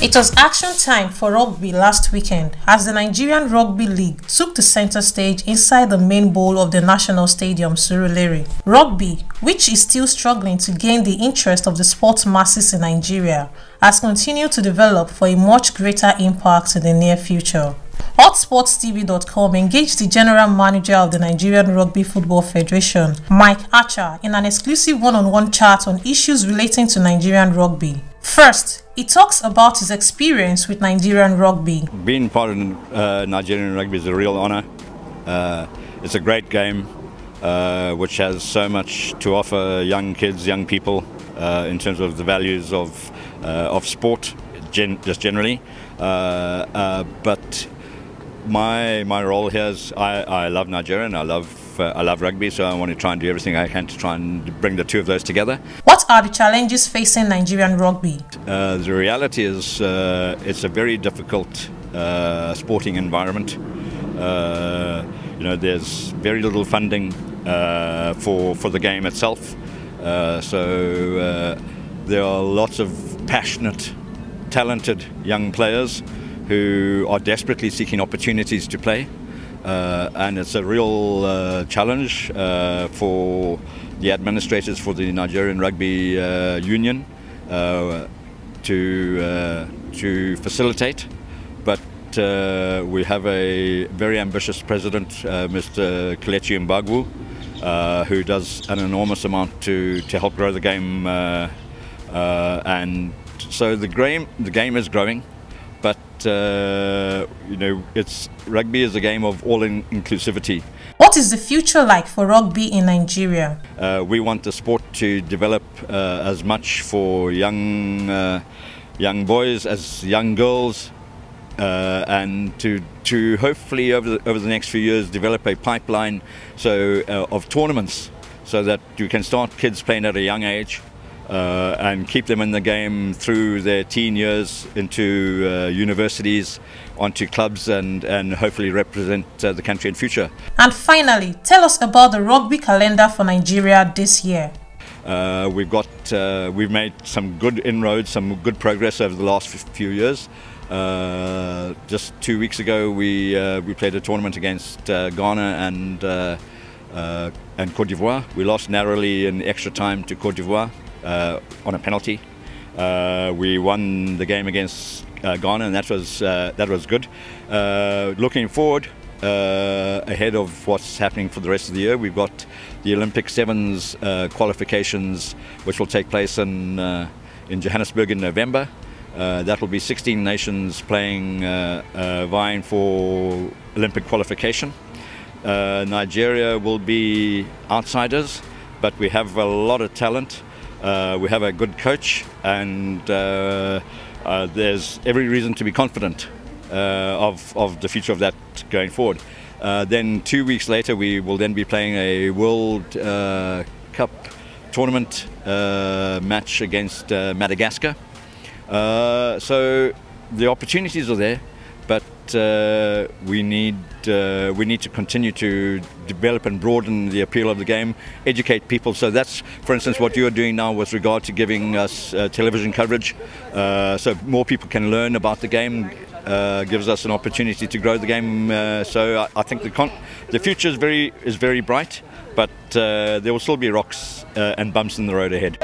It was action time for rugby last weekend as the Nigerian Rugby League took the center stage inside the main bowl of the National Stadium, Surulere. Rugby, which is still struggling to gain the interest of the sports masses in Nigeria, has continued to develop for a much greater impact in the near future. HotSportsTV.com engaged the general manager of the Nigerian Rugby Football Federation, Mike Archer, in an exclusive one-on-one chat on issues relating to Nigerian rugby. First, he talks about his experience with Nigerian rugby. Being part of Nigerian rugby is a real honor. It's a great game which has so much to offer young kids, young people, in terms of the values of sport, just generally. But my role here is I love Nigeria and I love rugby, so I want to try and do everything I can to try and bring the two of those together. What are the challenges facing Nigerian rugby? The reality is it's a very difficult sporting environment. There's very little funding for the game itself, so there are lots of passionate, talented young players who are desperately seeking opportunities to play, and it's a real challenge for the administrators for the Nigerian Rugby Union to facilitate. But we have a very ambitious president, Mr. Kelechi Mbagwu, who does an enormous amount to help grow the game, and so the game is growing. But rugby is a game of all-inclusivity. What is the future like for rugby in Nigeria? We want the sport to develop as much for young boys as young girls, and to hopefully over the next few years develop a pipeline of tournaments, so that you can start kids playing at a young age. And keep them in the game through their teen years, into universities, onto clubs, and hopefully represent the country in future. And finally, tell us about the rugby calendar for Nigeria this year. We've made some good inroads, some good progress over the last few years. Just 2 weeks ago, we played a tournament against Ghana and Cote d'Ivoire. We lost narrowly in extra time to Cote d'Ivoire. On a penalty. We won the game against Ghana, and that was good. Looking forward, ahead of what's happening for the rest of the year, we've got the Olympic Sevens qualifications, which will take place in Johannesburg in November. That will be 16 nations playing, vying for Olympic qualification. Nigeria will be outsiders, but we have a lot of talent. We have a good coach, and there's every reason to be confident of the future of that going forward. Then 2 weeks later, we will then be playing a World Cup tournament match against Madagascar. So the opportunities are there, but we need to continue to develop and broaden the appeal of the game, educate people. So that's, for instance, what you're doing now with regard to giving us television coverage, so more people can learn about the game, gives us an opportunity to grow the game. So I think the future is very bright, but there will still be rocks and bumps in the road ahead.